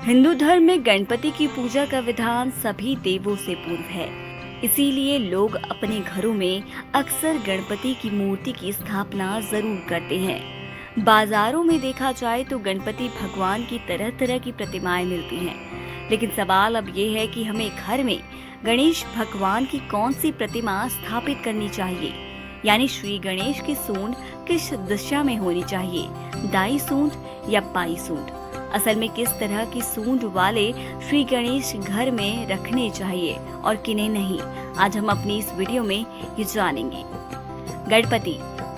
हिंदू धर्म में गणपति की पूजा का विधान सभी देवों से पूर्व है। इसीलिए लोग अपने घरों में अक्सर गणपति की मूर्ति की स्थापना जरूर करते हैं। बाजारों में देखा जाए तो गणपति भगवान की तरह तरह की प्रतिमाएं मिलती हैं, लेकिन सवाल अब ये है कि हमें घर में गणेश भगवान की कौन सी प्रतिमा स्थापित करनी चाहिए, यानी श्री गणेश की सूंड किस दिशा में होनी चाहिए, दाई सूंड या बाई सूंड। असल में किस तरह की सूंड वाले श्री गणेश घर में रखने चाहिए और किन्हें नहीं, आज हम अपनी इस वीडियो में ये जानेंगे। गणपति,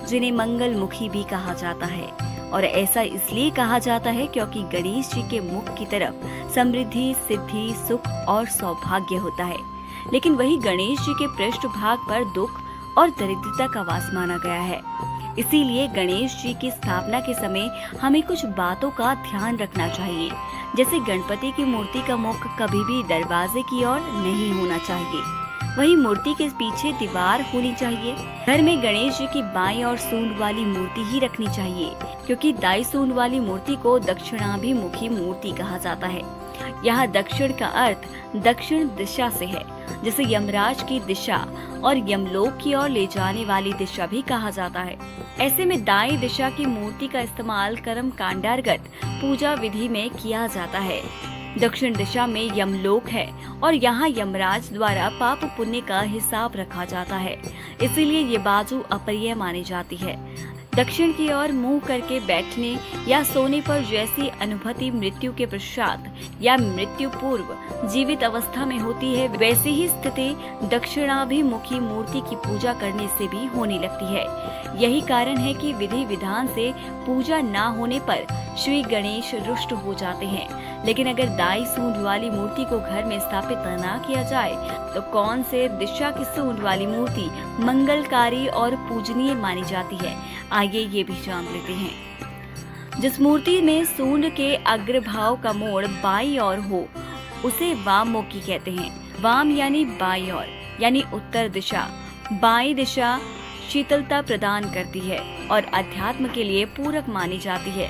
जिन्हें मंगल मुखी भी कहा जाता है, और ऐसा इसलिए कहा जाता है क्योंकि गणेश जी के मुख की तरफ समृद्धि, सिद्धि, सुख और सौभाग्य होता है। लेकिन वही गणेश जी के पृष्ठ भाग पर दुख और दरिद्रता का वास माना गया है। इसीलिए गणेश जी की स्थापना के समय हमें कुछ बातों का ध्यान रखना चाहिए। जैसे गणपति की मूर्ति का मुख कभी भी दरवाजे की ओर नहीं होना चाहिए, वही मूर्ति के पीछे दीवार होनी चाहिए। घर में गणेश जी की बाईं और सूंड वाली मूर्ति ही रखनी चाहिए, क्योंकि दाई सूंड वाली मूर्ति को दक्षिणाभिमुखी मूर्ति कहा जाता है। यहाँ दक्षिण का अर्थ दक्षिण दिशा से है, जिसे यमराज की दिशा और यमलोक की ओर ले जाने वाली दिशा भी कहा जाता है। ऐसे में दाई दिशा की मूर्ति का इस्तेमाल कर्म कांडार्गत पूजा विधि में किया जाता है। दक्षिण दिशा में यमलोक है और यहाँ यमराज द्वारा पाप पुण्य का हिसाब रखा जाता है, इसीलिए ये बाजू अप्रिय मानी जाती है। दक्षिण की ओर मुंह करके बैठने या सोने पर जैसी अनुभूति मृत्यु के पश्चात या मृत्यु पूर्व जीवित अवस्था में होती है, वैसी ही स्थिति दक्षिणाभिमुखी मूर्ति की पूजा करने से भी होने लगती है। यही कारण है कि विधि विधान से पूजा न होने पर श्री गणेश रुष्ट हो जाते हैं। लेकिन अगर दाई सूंड वाली मूर्ति को घर में स्थापित न किया जाए तो कौन से दिशा की सूंड वाली मूर्ति मंगलकारी और पूजनीय मानी जाती है, आइए ये भी जान लेते हैं। जिस मूर्ति में सूंड के अग्रभाग का मोड़ बाई ओर हो उसे वाममुखी कहते हैं। वाम यानी बाई ओर, यानी उत्तर दिशा। बाई दिशा शीतलता प्रदान करती है और अध्यात्म के लिए पूरक मानी जाती है।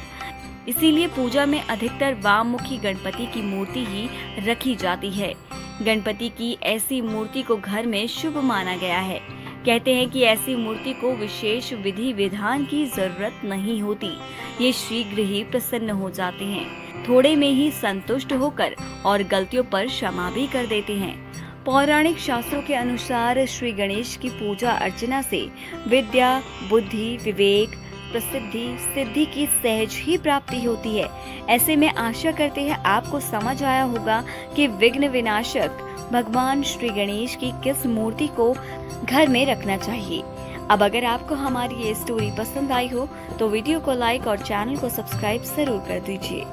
इसीलिए पूजा में अधिकतर वाममुखी गणपति की मूर्ति ही रखी जाती है। गणपति की ऐसी मूर्ति को घर में शुभ माना गया है। कहते हैं कि ऐसी मूर्ति को विशेष विधि विधान की जरूरत नहीं होती, ये शीघ्र ही प्रसन्न हो जाते हैं, थोड़े में ही संतुष्ट होकर और गलतियों पर क्षमा भी कर देते हैं। पौराणिक शास्त्रों के अनुसार श्री गणेश की पूजा अर्चना से विद्या, बुद्धि, विवेक, प्रसिद्धि, सिद्धि की सहज ही प्राप्ति होती है। ऐसे में आशा करते हैं आपको समझ आया होगा कि विघ्न विनाशक भगवान श्री गणेश की किस मूर्ति को घर में रखना चाहिए। अब अगर आपको हमारी ये स्टोरी पसंद आई हो तो वीडियो को लाइक और चैनल को सब्सक्राइब जरूर कर दीजिए।